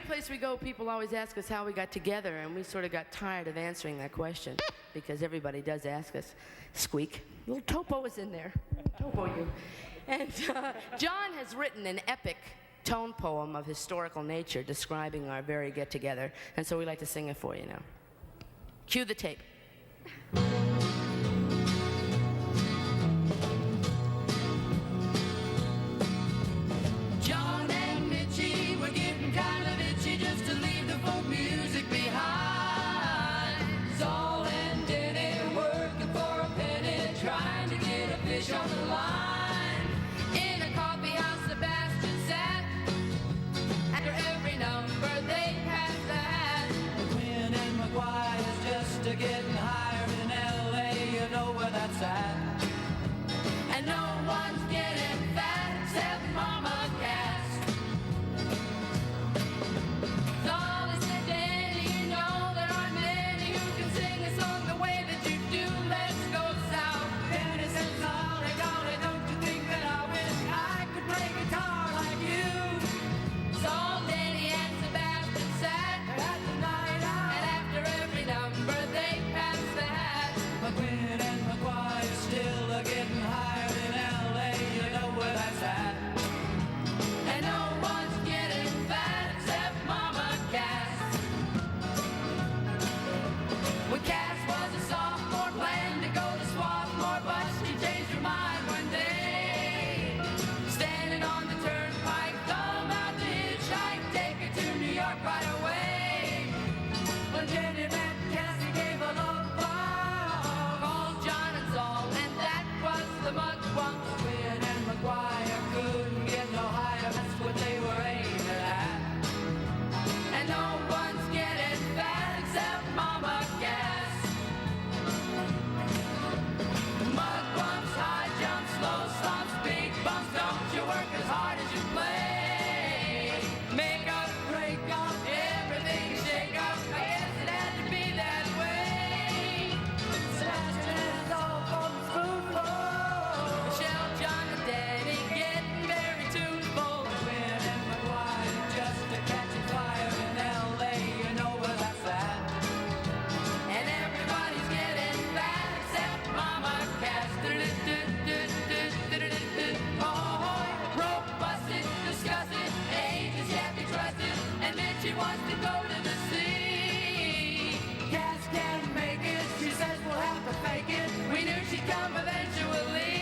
place we go, people always ask us how we got together, and we sort of got tired of answering that question because everybody does ask us. Squeak. Little Topo is in there. Topo, you. And John has written an epic tone poem of historical nature describing our very get-together, and so we like to sing it for you now. Cue the tape. John and Mitchie were getting kind of itchy just to leave the folk music behind. Saul and Denny working for a penny, trying to get a fish on the line. In a coffee house, Sebastian sat. After every number they had that. Quinn and McGuire's just getting hired in L.A. You know where that's at. And no one's getting fat except Mama Cass. Dolly said, Danny, you know there aren't many who can sing a song the way that you do. Let's go south. Danny said, Dolly, Dolly, don't you think that I wish I could play guitar like you? So Danny and Sebastian sat at the night out, and after every number they passed the hat. McQueen and McGuire still are getting hired in L.A. You know where that's at. And no one's getting fat except Mama Cass. When Cass was a sophomore, planned to go to Swarthmore, but she changed her mind one day. Standing on the turnpike, thumb out to hitchhike, take her to New York right away. When Jenny met Cassie, gave a love bomb, called John and Saul, and that was the mud bump. Quinn and McGuire couldn't get no higher, that's what they were aiming at. And no one's getting fat except Mama Cass. Mud bumps, high jumps, low slumps, big bumps, don't you work as hard as you play. Make up, break up, everything shake up, I guess it had to be that way. Sebastian is all from the spoonful. Michelle, John, and Danny getting very tuneful. Quinn and McGuire just a catching fire in L.A. You know where that's at. And everybody's getting fat except Mama Cass. Oh, rope busted, disgusted, ages can't be trusted, and then she wants to go to the sea. Cass can't make it, she says we'll have to fake it. We knew she'd come eventually.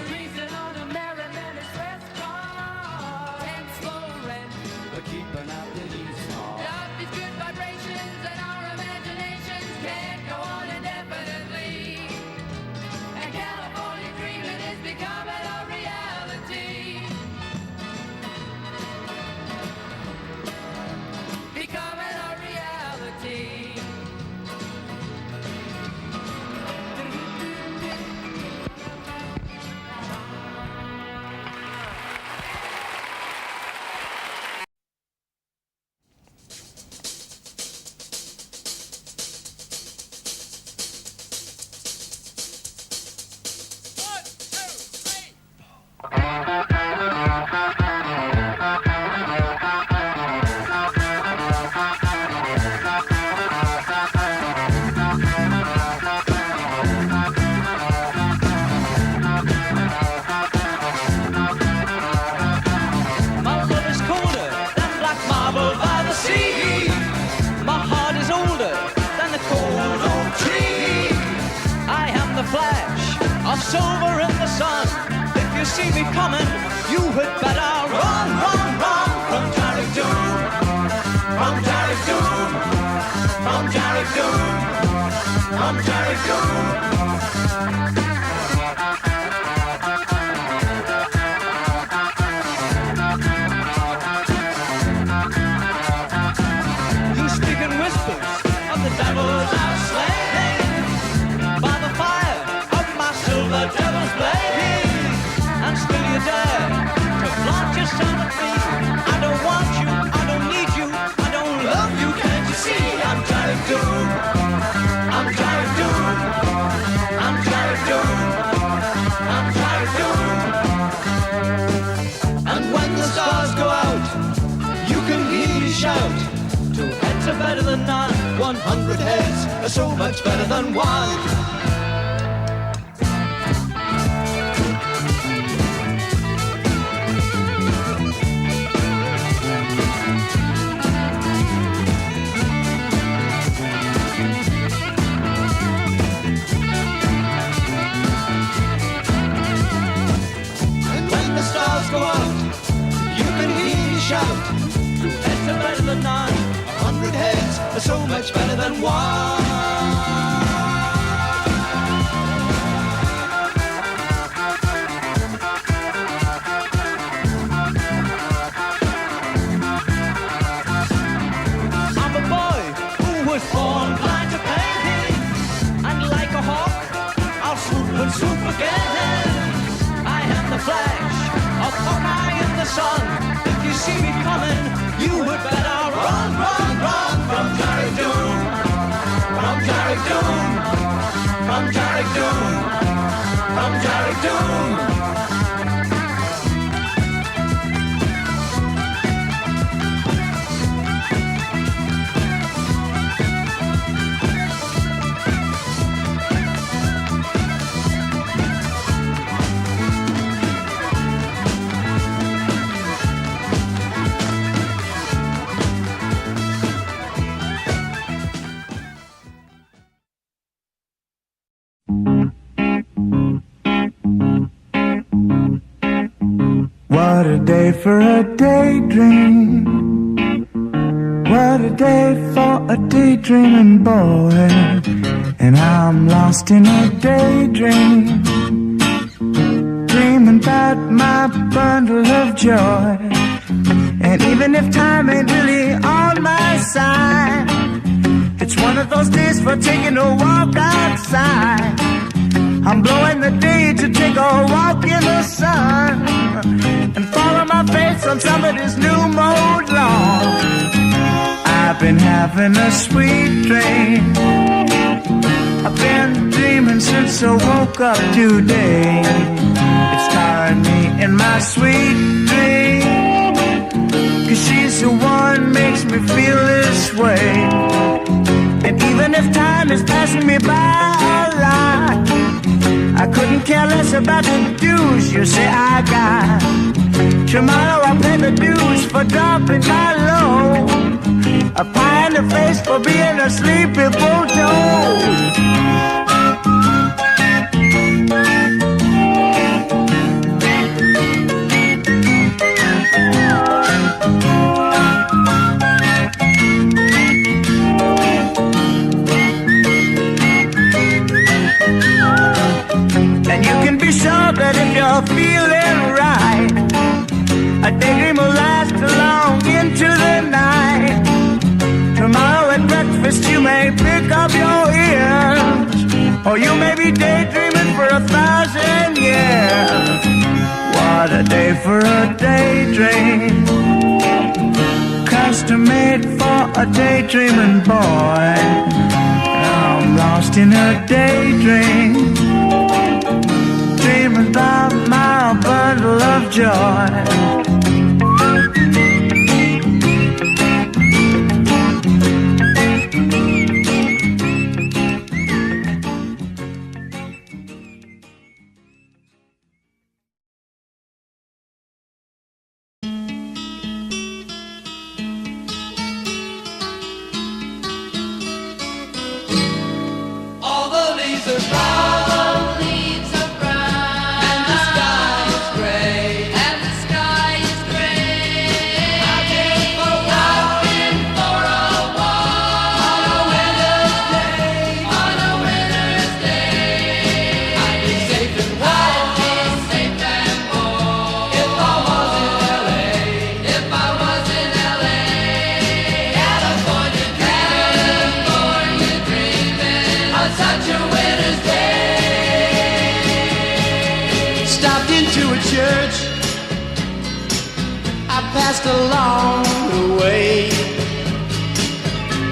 Greasing on a merriment is rest car. 10 slow rent. We're keeping out the east hall. Love these good vibrations and our imaginations can't go on indefinitely. And California dreaming is becoming a reality. Becoming a reality. My love is colder than black marble by the sea. My heart is older than the cold oak tree. I am the flash of silver in the sun. If you see me coming, you had better run, run, run from Derek Doom, from Derek Doom, from Derek Doom, from Derek Doom. You speak in whispers of the devils I've slain by the fire of my silver devil's blade, and still you dare to flaunt yourself at me. I don't want you, I don't need you, I don't love you, can't you see? I'm Derek Doom, I'm Derek Doom. shout. 2 heads are better than none. 100 heads are so much better than one. Go out, you can hear me shout. 2 heads are better than none. 100 heads are so much better than one. I'm a boy who was born blind to painting, and like a hawk, I'll swoop and swoop again. I am the flash of Hawkeye in the sun. If you see me coming, you would better run, run, run from Derry Doom, from Derry Doom, from Derry Doom, from Derry Doom. What a day for a daydream. What a day for a daydreaming boy. And I'm lost in a daydream, dreaming about my bundle of joy. And even if time ain't really on my side, it's one of those days for taking a walk outside. I'm blowing the day to take a walk in the sun and follow my face on somebody's new mode lawn. I've been having a sweet dream. I've been dreaming since I woke up today. It's tiring me in my sweet dream, 'cause she's the one makes me feel this way. And even if time is passing me by a lot, I couldn't care less about the dues you say I got. Tomorrow I'll pay the dues for dropping my load, a pie in the face for being a sleepy bulldog. And you can be sure that if you're feeling right, a daydream will last long into the night. Tomorrow at breakfast you may pick up your ears, or you may be daydreaming for 1,000 years. What a day for a daydream, custom made for a daydreaming boy. I'm lost in a daydream, dreaming about my bundle of joy. All the leaves are brown, Leaves are brown, and the sky is gray. and the sky is gray. I've been for a I've been for a walk on a winter's day. on a winter's day. I'd be safe and I'd warm be safe and warm if I was in LA. if I was in LA. California dreaming on such a winter's day. Stopped into a church I passed along the way.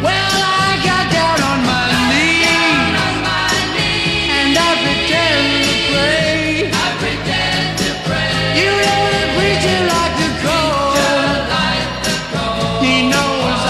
Well, I got down on my knees On my knees, and I pretend to pray. I pretend to pray. You know the preacher like the cold. Like the cold. He knows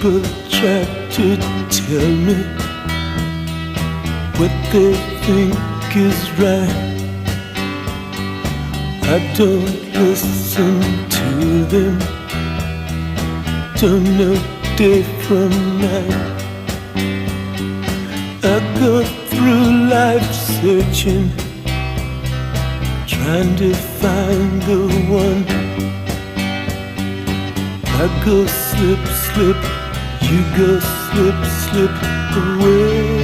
People try to tell me what they think is right. I don't listen to them. Don't know day from night. I go through life searching, trying to find the one. I go slip, slip, you go slip, slip away.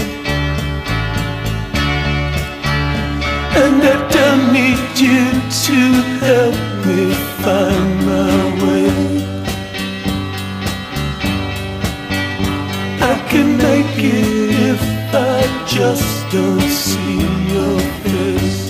And I don't need you to help me find my way. I can make it if I just don't see your face.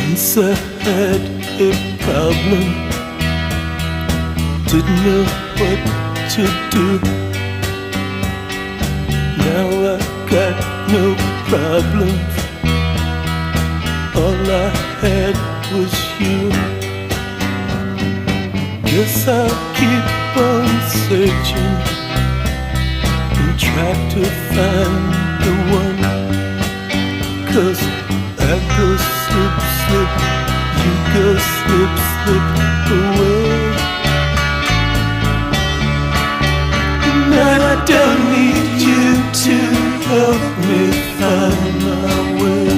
Once I had a problem, didn't know what to do. Now I got no problems, all I had was you. Guess I'll keep on searching and try to find the one. 'Cause I go slip, slip, you go slip, slip away. And I don't need you to help me find my way.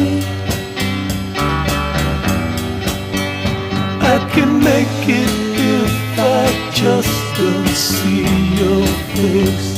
I can make it if I just don't see your face.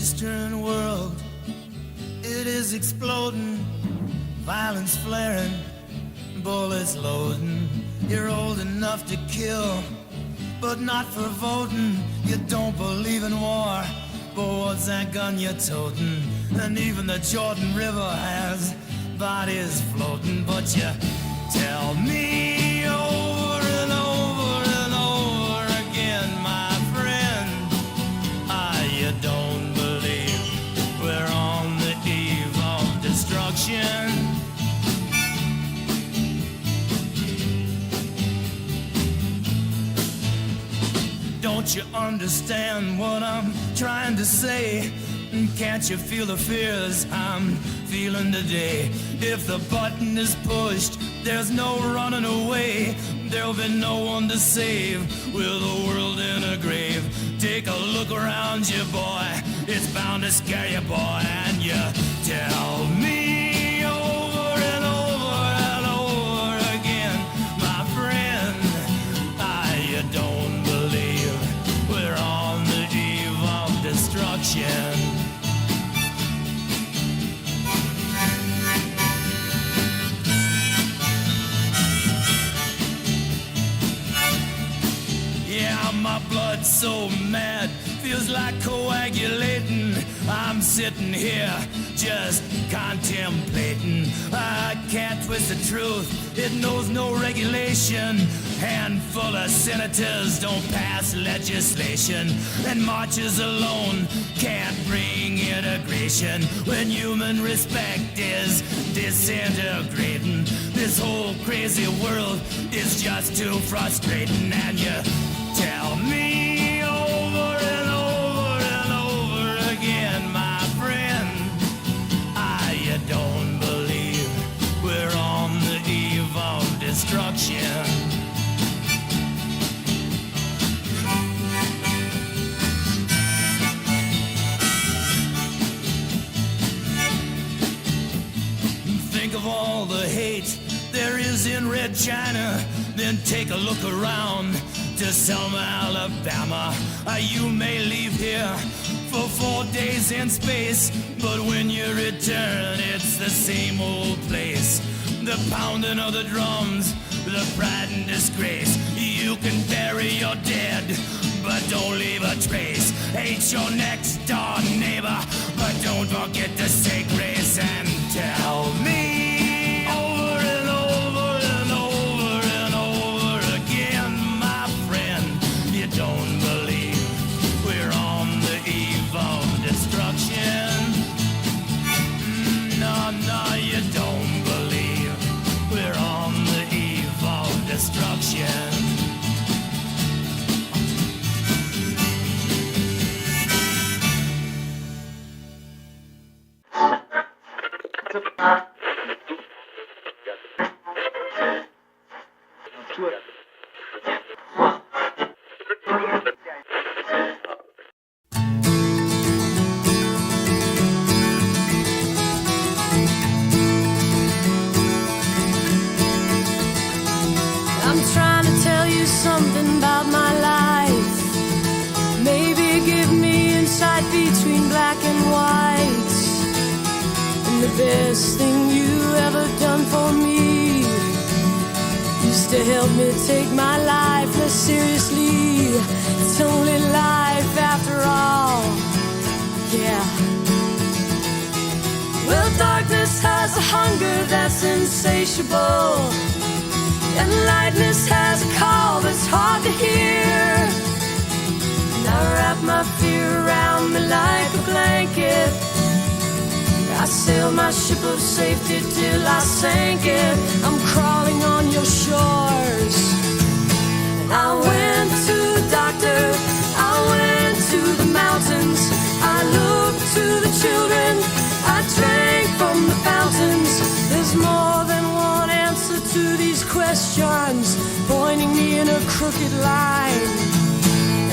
Eastern world, it is exploding, violence flaring, bullets loading. You're old enough to kill, but not for voting. You don't believe in war, but what's that gun you're toting? And even the Jordan River has bodies floating. But you tell me over and over and over again, my friend, you don't believe we're on the eve of destruction. Don't you understand what I'm trying to say? Can't you feel the fears I'm feeling today? If the button is pushed, there's no running away. There'll be no one to save with the world in a grave. Take a look around you, boy. It's bound to scare you, boy. And you tell me over and over and over again, my friend, you don't believe we're on the eve of destruction. Yeah, my blood's so mad, feels like coagulating. I'm sitting here just contemplating. I can't twist the truth, it knows no regulation. Handful of senators don't pass legislation, and marches alone can't bring integration. When human respect is disintegrating, this whole crazy world is just too frustrating. And you tell me over and over and over again, my friend, you don't believe we're on the eve of destruction. Think of all the hate there is in Red China, then take a look around to Selma, Alabama. You may leave here for 4 days in space, but when you return, it's the same old place. The pounding of the drums, the pride and disgrace. You can bury your dead, but don't leave a trace. Hate your next door neighbor, but don't forget to say grace. And tell me over and over and over and over again, my friend, you don't believe we're on the eve of destruction. No, you don't believe we're on the eve of destruction. I'm trying to tell you something about my life. Maybe give me insight between black and white. And the best thing you ever done for me used to help me take my life less seriously. It's only life after all, yeah. Well, darkness has a hunger that's insatiable, and lightness has a call that's hard to hear. And I wrap my fear around me like a blanket. I sail my ship of safety till I sank it. I'm crawling on your shores. And I went to the doctor, I went to the mountains, I looked to the children, I drank from the fountains. There's more than one answer to these questions, pointing me in a crooked line.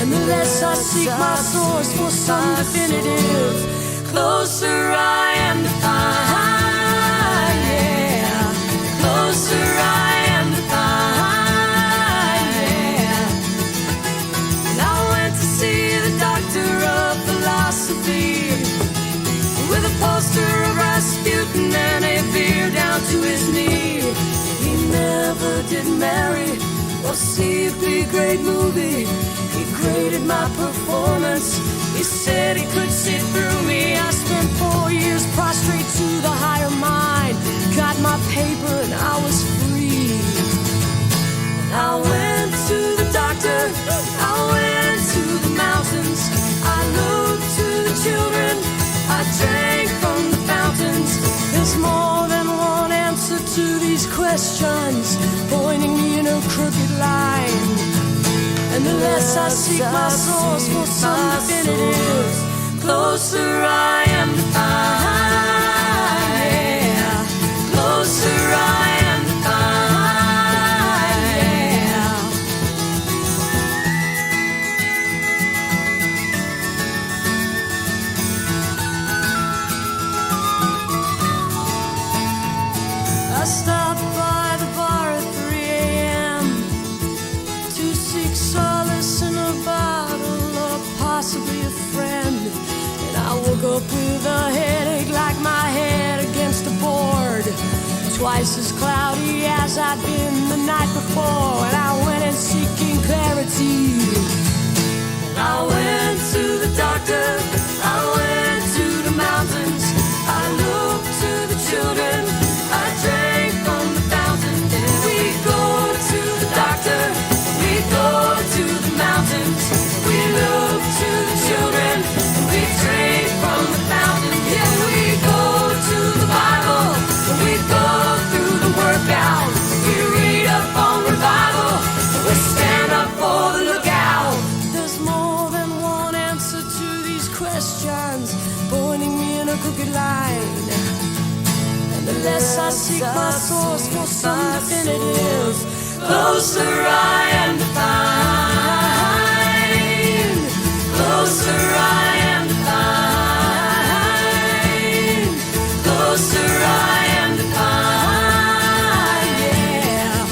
And the less I seek my source for some definitive, closer I am to find, yeah. Closer I am to find, yeah. And I went to see the doctor of philosophy. simply great movie. He graded my performance. He said he could sit through me. I spent 4 years prostrate to the higher mind. Got my paper and I was free. I went to the doctor. I went to the mountains. I looked to the children. I drank from the fountains. There's more than one answer to these questions, pointing me in a crooked line. And the less I seek my source for some definitive, closer I am to find. Yeah. Closer I am to find. Yeah. I stopped by the bar at 3 a.m. to seek solace in a bottle or possibly a friend. And I woke up with a headache like my head against a board, twice as cloudy as I'd been the night before. And I went in seeking clarity. And I went to the doctor. I went to the mountains. I looked to the children. I drank from the fountain. And we go to the doctor. We go to the mountains. We look to the children. We drink from the fountain. Yeah, we go to the Bible. We go through the workout. We read up on revival. We stand up for the lookout. There's more than one answer to these questions, pointing me in a crooked line. And the less I seek my source for some definitive, closer I am to find. Closer I am to find. Closer I am to find. Yeah.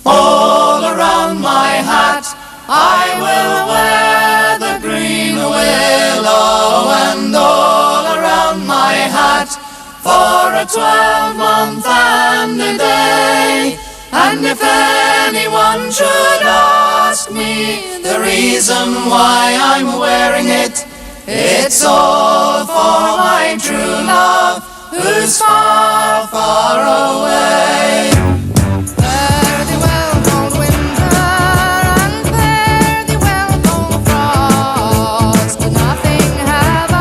All around my hat I will wear the green willow, and all around my hat for a 12-month and a day. And if anyone should ask me the reason why I'm wearing it, it's all for my true love who's far, far away. Fare thee well, cold winter, and fare thee well, cold frost. Nothing have I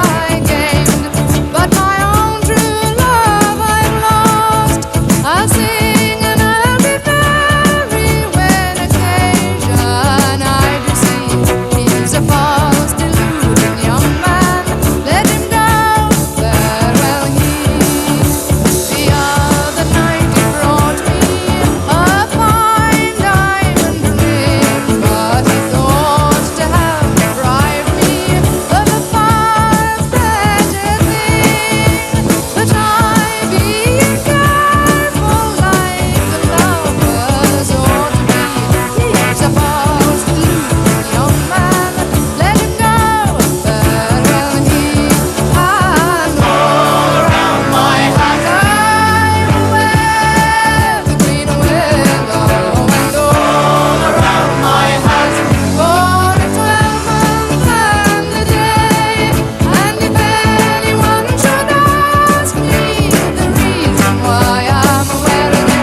gained, but my own true love I've lost. I'll sing and I'll be merry when occasion I do see. He's a false deluding young man, let him go, farewell he. The other night he brought me a fine diamond ring, but he thought to have deprived me of a far better thing. But I, being careful like the lovers ought to be, he's a false deluding young man, let him go, farewell he. And all around my hat I will wear the green willow, and all around my hat for a 12-month and a day. And if anyone should ask me the reason why I'm wearing it,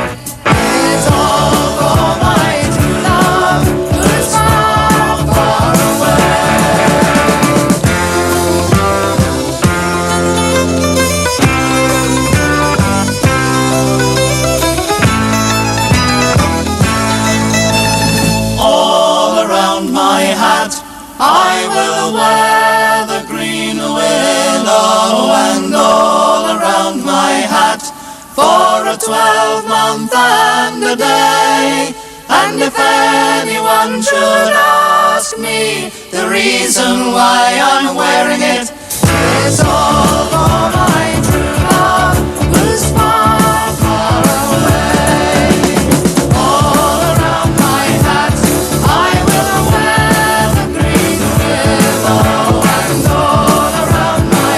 it's all for my true love who's far, far away. All around my hat I will wear the green willow, and all around my hat for a 12-month and a day. And if anyone should ask me the reason why I'm wearing it, it's all for my true love who's far, far away. All around my hat I will wear the green willow, and all around my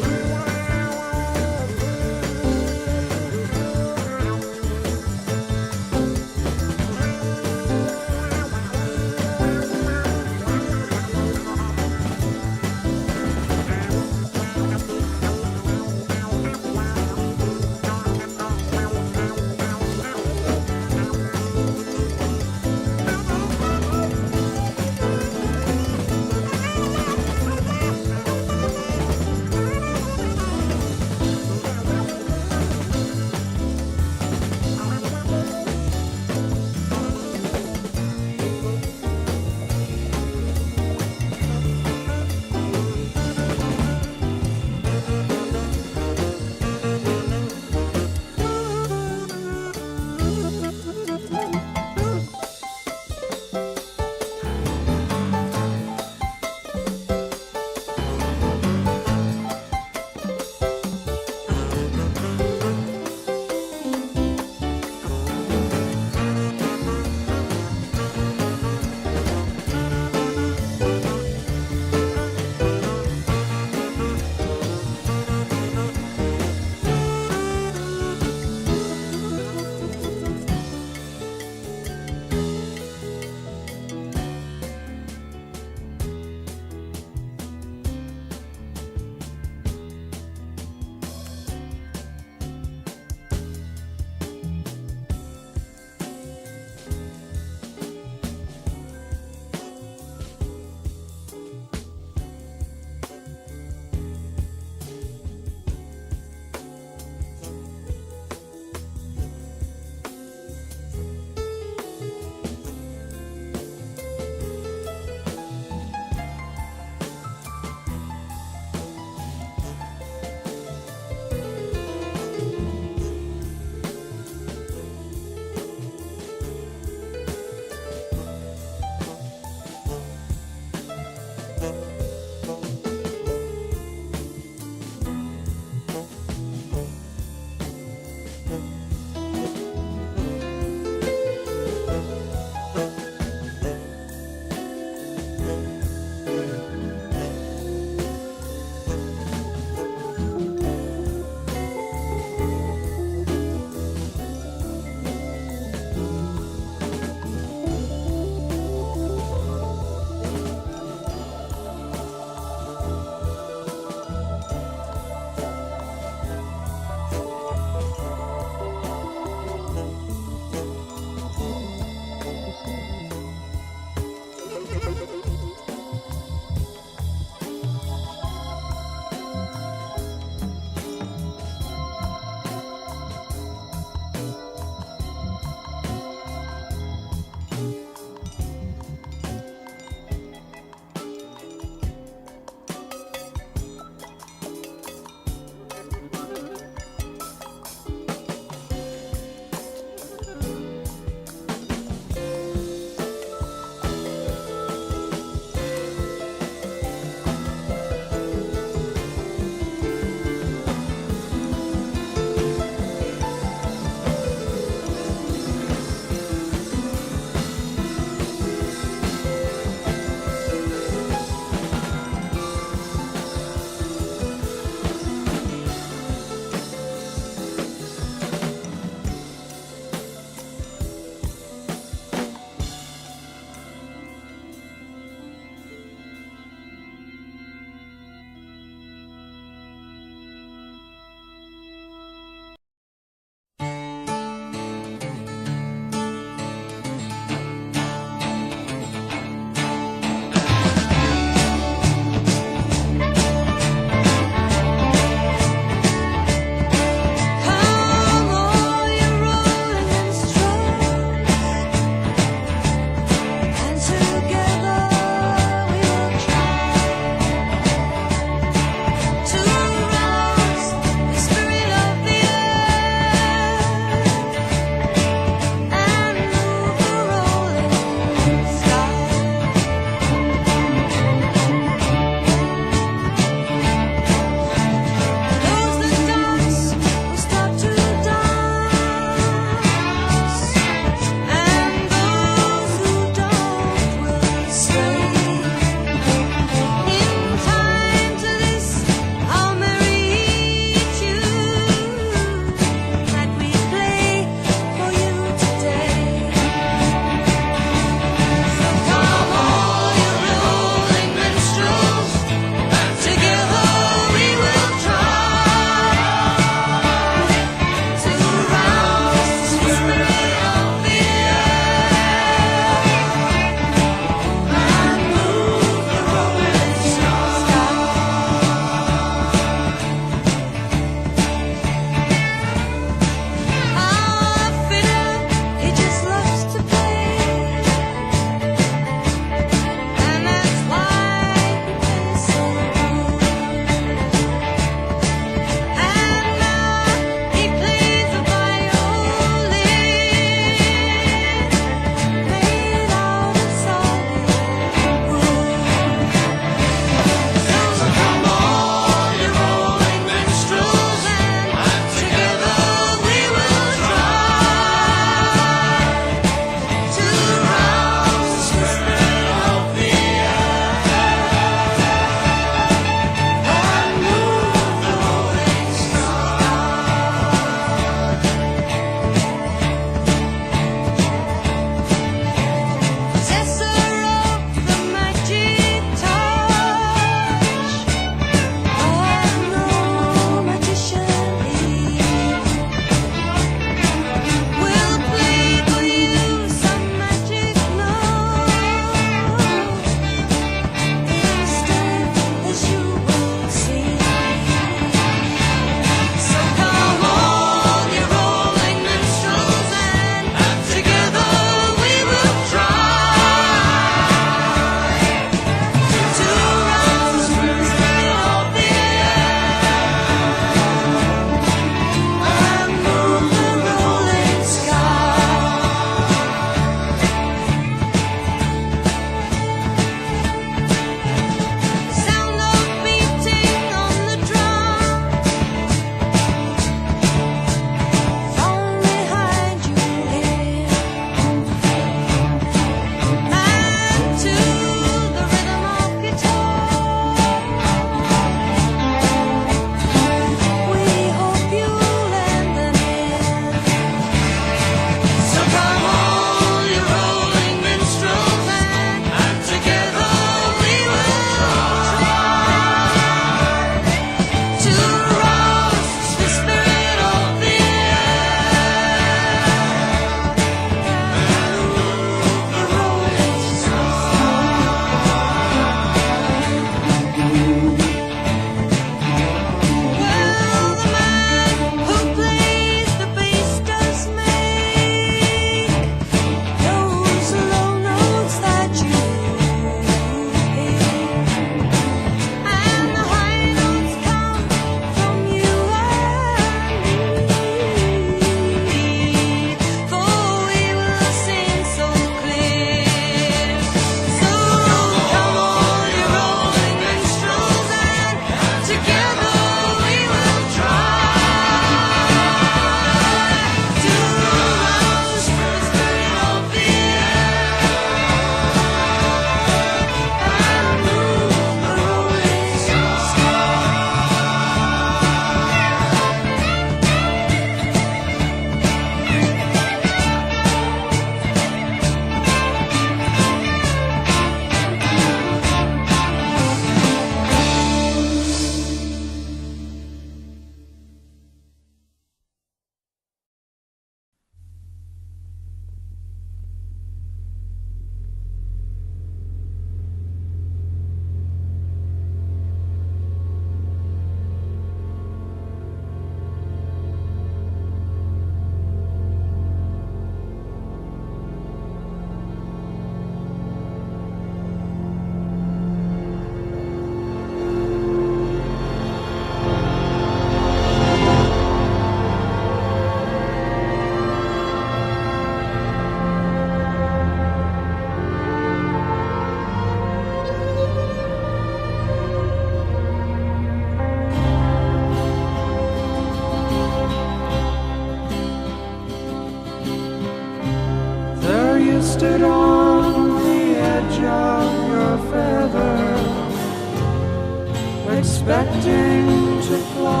expecting to fly.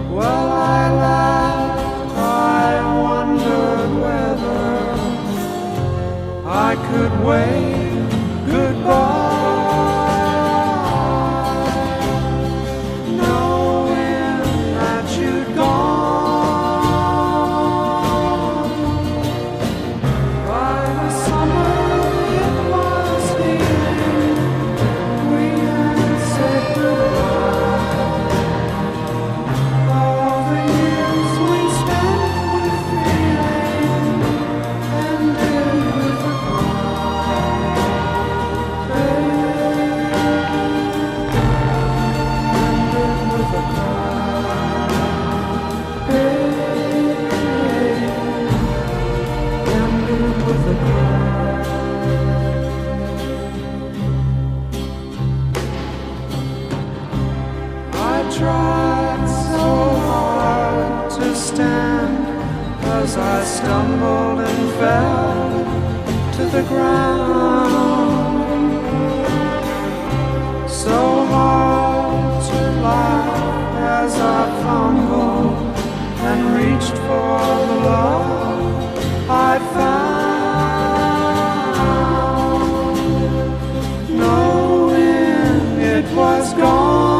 Well, I laughed, I wondered whether I could wave goodbye, knowing that you'd gone. By the summer it was healing, we had said goodbye. All the years we spent with feeling ended with a tried so hard to stand as I stumbled and fell to the ground. So hard to laugh as I fumbled and reached for the love I found, knowing it was gone.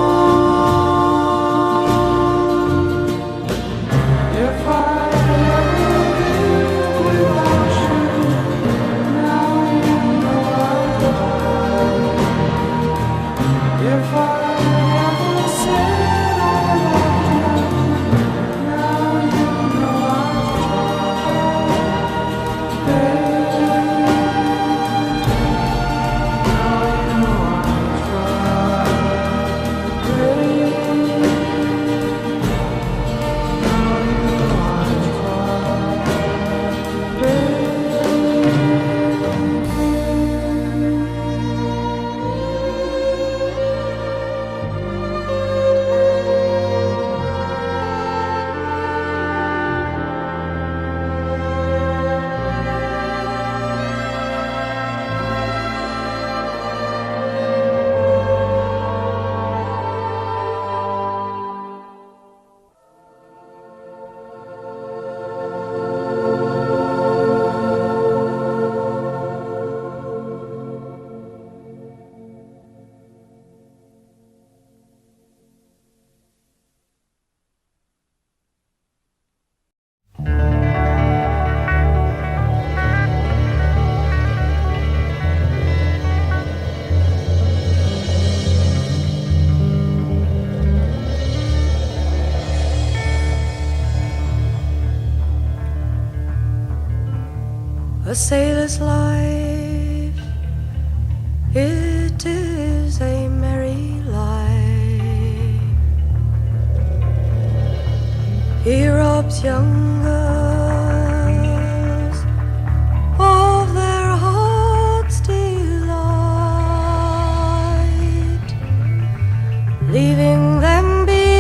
A sailor's life, it is a merry life. He robs young girls of their heart's delight, leaving them behind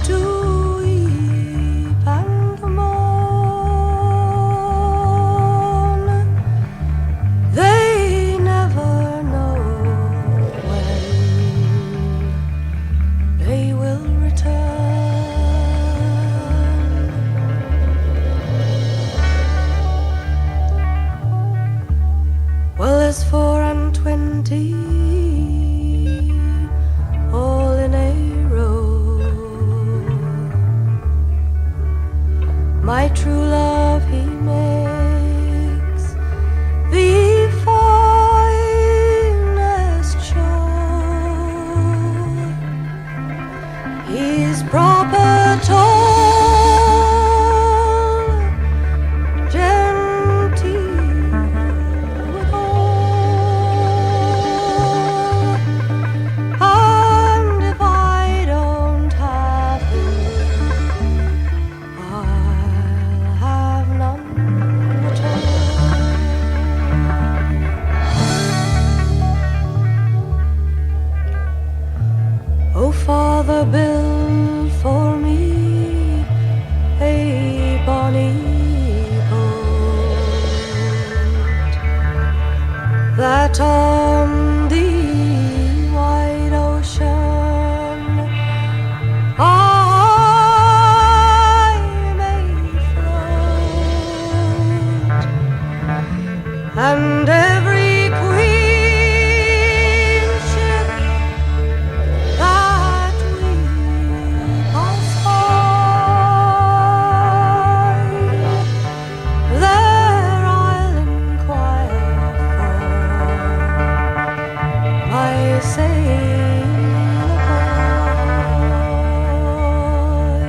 to weep and mourn. They never know when they will return. Well, there's 24, all in a row. My true love he makes the finest show. He's proper tall, genteel withal, and if I don't have him, I'll have none at all. Oh, Father, build for me a bonny boat out on the wide ocean, I may float, and every queen ship that we pass by, there I'll inquire for my sailor boy.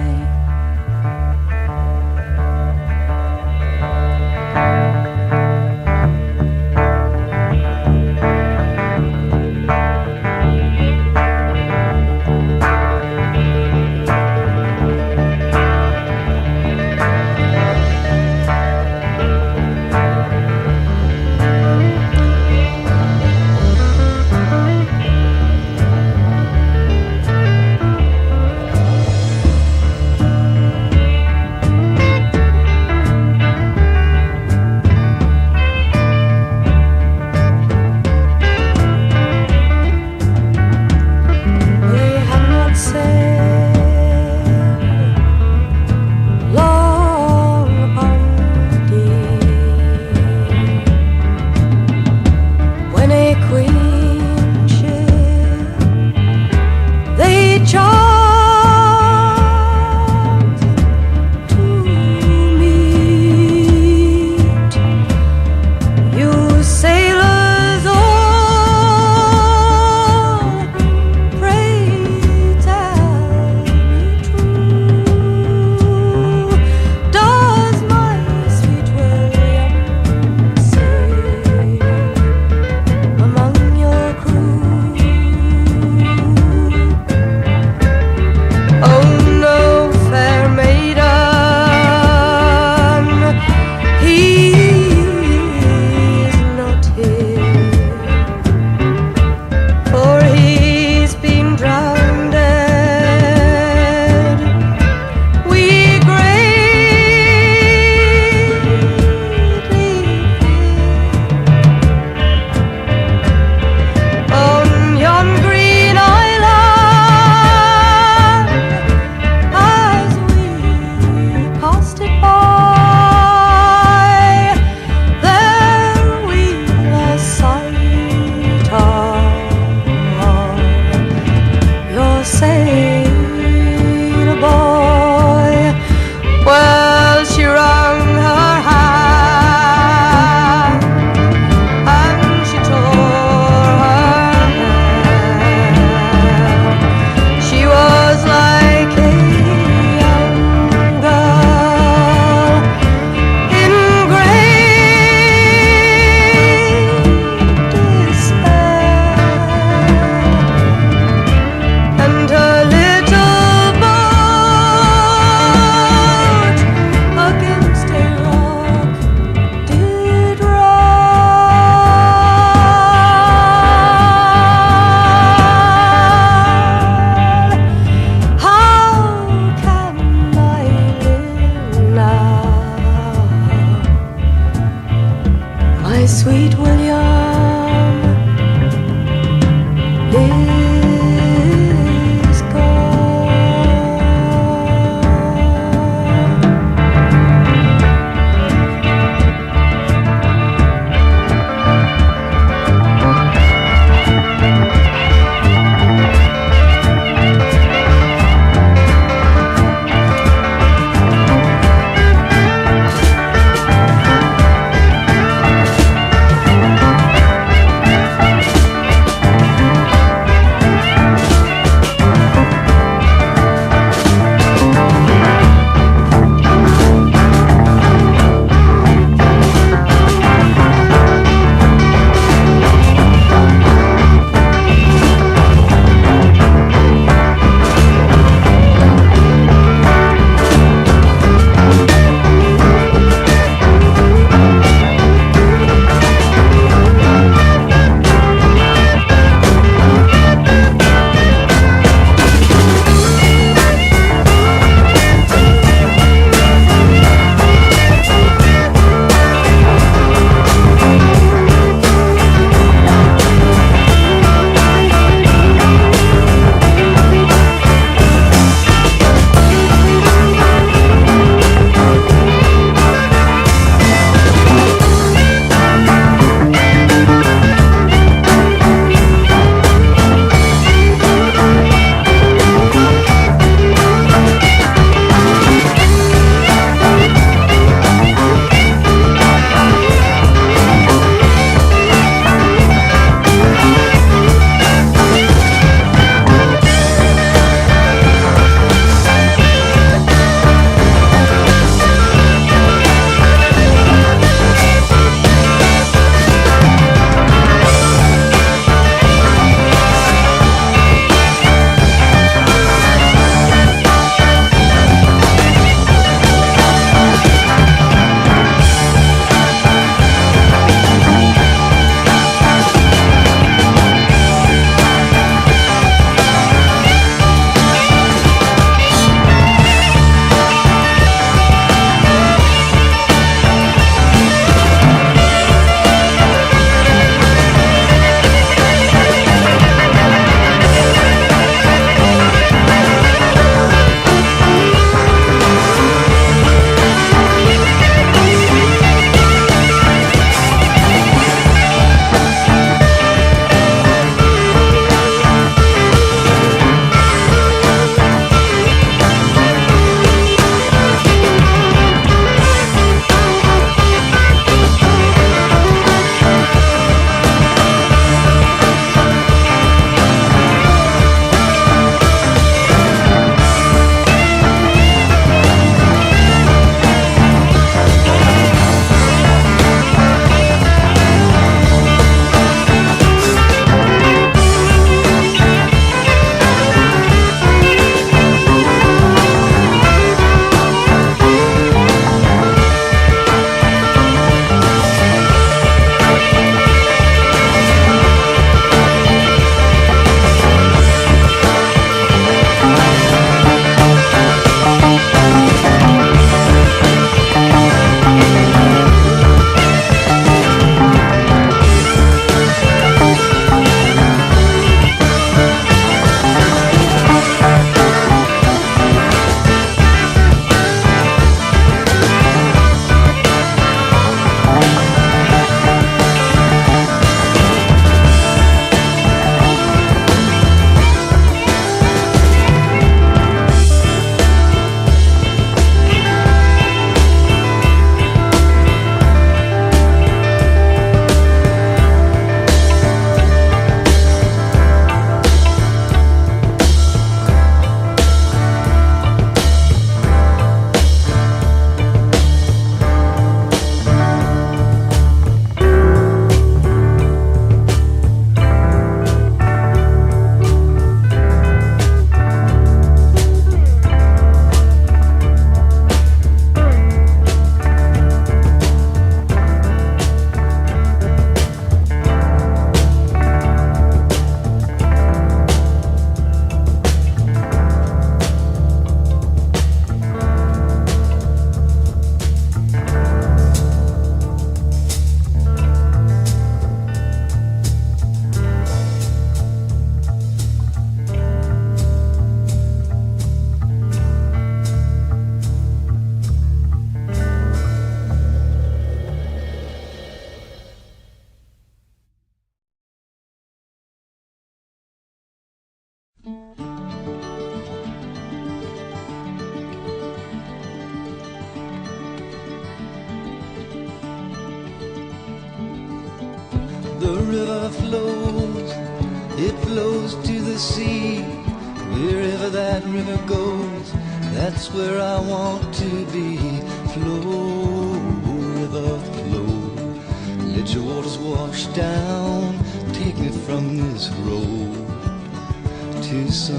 We have not sailed long upon the deep, when a queen ship they charmed to meet. You sailors all, pray tell me true, does my sweet William sail among your crew? Oh no, fair maiden, he's not here, for he's been drowned. We greatly fear. On yon green island, as we passed it by, there we lost sight of your sailor boy. Well, she wrung her hand and she tore her hair. She was like a young girl in great despair, and her little boat against a rock did roll. How can I live now, my sweet William is gone. The river flows, it flows to the sea. Wherever that river goes, that's where I want to be. Flow, river, flow. Let your waters wash down, take me from this road to some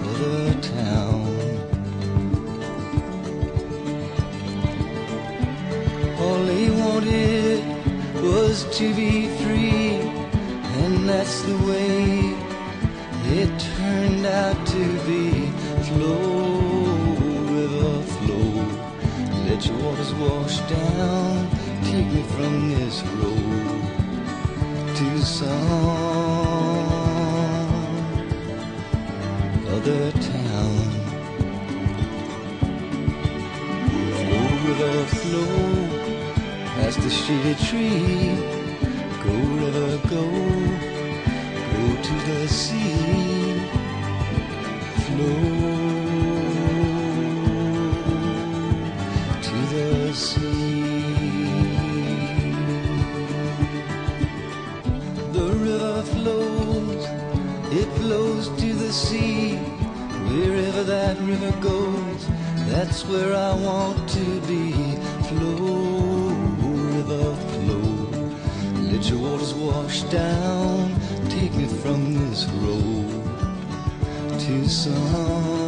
other town. All they wanted was to be free, and that's the way it turned out to be. Flow, river, flow. Let your waters wash down, take me from this road to some other town. Flow, river, flow, past the shady tree. Go, river, go, go to the sea. Flow to the sea. The river flows, it flows to the sea. Wherever that river goes, that's where I want to be. Flow, river, flow. Let your waters wash down, take me from this road to some